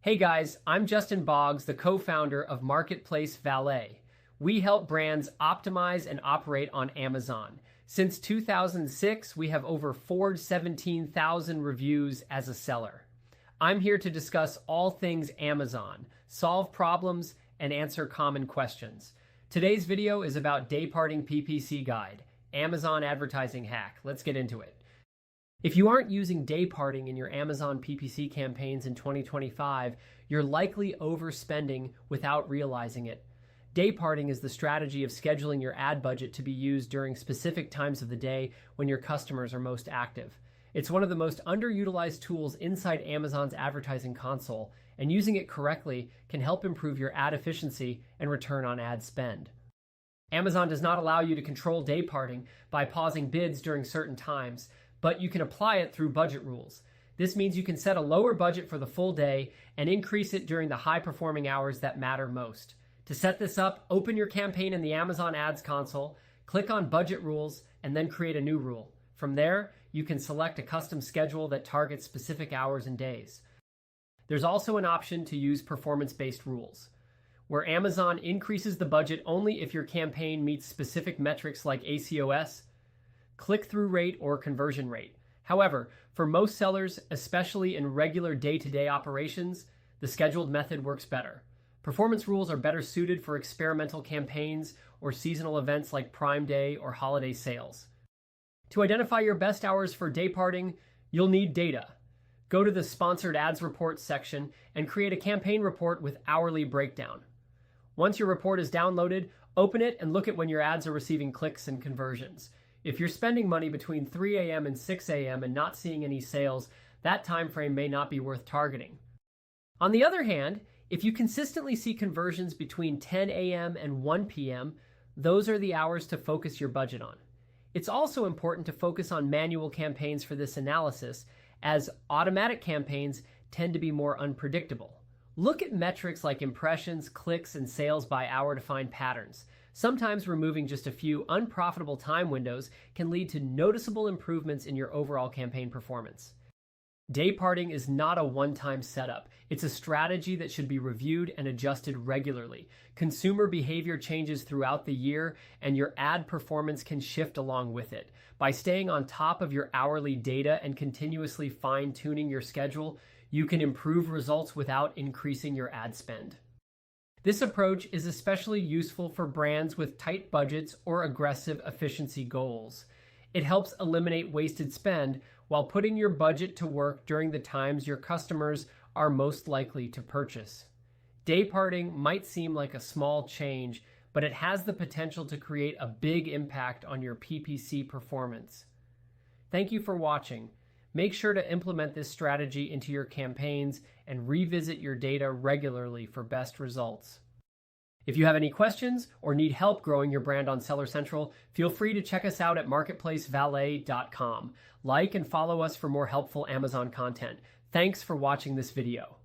Hey guys, I'm Justin Boggs, the co-founder of Marketplace Valet. We help brands optimize and operate on Amazon. Since 2006, we have over 417,000 reviews as a seller. I'm here to discuss all things Amazon, solve problems, and answer common questions. Today's video is about Dayparting PPC Guide, Amazon advertising hack. Let's get into it. If you aren't using dayparting in your Amazon PPC campaigns in 2025, you're likely overspending without realizing it. Dayparting is the strategy of scheduling your ad budget to be used during specific times of the day when your customers are most active. It's one of the most underutilized tools inside Amazon's advertising console, and using it correctly can help improve your ad efficiency and return on ad spend. Amazon does not allow you to control dayparting by pausing bids during certain times, but you can apply it through budget rules. This means you can set a lower budget for the full day and increase it during the high-performing hours that matter most. To set this up, open your campaign in the Amazon Ads console, click on Budget Rules, and then create a new rule. From there, you can select a custom schedule that targets specific hours and days. There's also an option to use performance-based rules, where Amazon increases the budget only if your campaign meets specific metrics like ACOS, click-through rate, or conversion rate. However, for most sellers, especially in regular day-to-day operations, the scheduled method works better. Performance rules are better suited for experimental campaigns or seasonal events like Prime Day or holiday sales. To identify your best hours for dayparting, you'll need data. Go to the Sponsored Ads Report section and create a campaign report with hourly breakdown. Once your report is downloaded, open it and look at when your ads are receiving clicks and conversions. If you're spending money between 3 a.m. and 6 a.m. and not seeing any sales, that time frame may not be worth targeting. On the other hand, if you consistently see conversions between 10 a.m. and 1 p.m., those are the hours to focus your budget on. It's also important to focus on manual campaigns for this analysis, as automatic campaigns tend to be more unpredictable. Look at metrics like impressions, clicks, and sales by hour to find patterns. Sometimes removing just a few unprofitable time windows can lead to noticeable improvements in your overall campaign performance. Dayparting is not a one-time setup. It's a strategy that should be reviewed and adjusted regularly. Consumer behavior changes throughout the year, and your ad performance can shift along with it. By staying on top of your hourly data and continuously fine-tuning your schedule, you can improve results without increasing your ad spend. This approach is especially useful for brands with tight budgets or aggressive efficiency goals. It helps eliminate wasted spend while putting your budget to work during the times your customers are most likely to purchase. Dayparting might seem like a small change, but it has the potential to create a big impact on your PPC performance. Thank you for watching. Make sure to implement this strategy into your campaigns and revisit your data regularly for best results. If you have any questions or need help growing your brand on Seller Central, feel free to check us out at marketplacevalet.com. Like and follow us for more helpful Amazon content. Thanks for watching this video.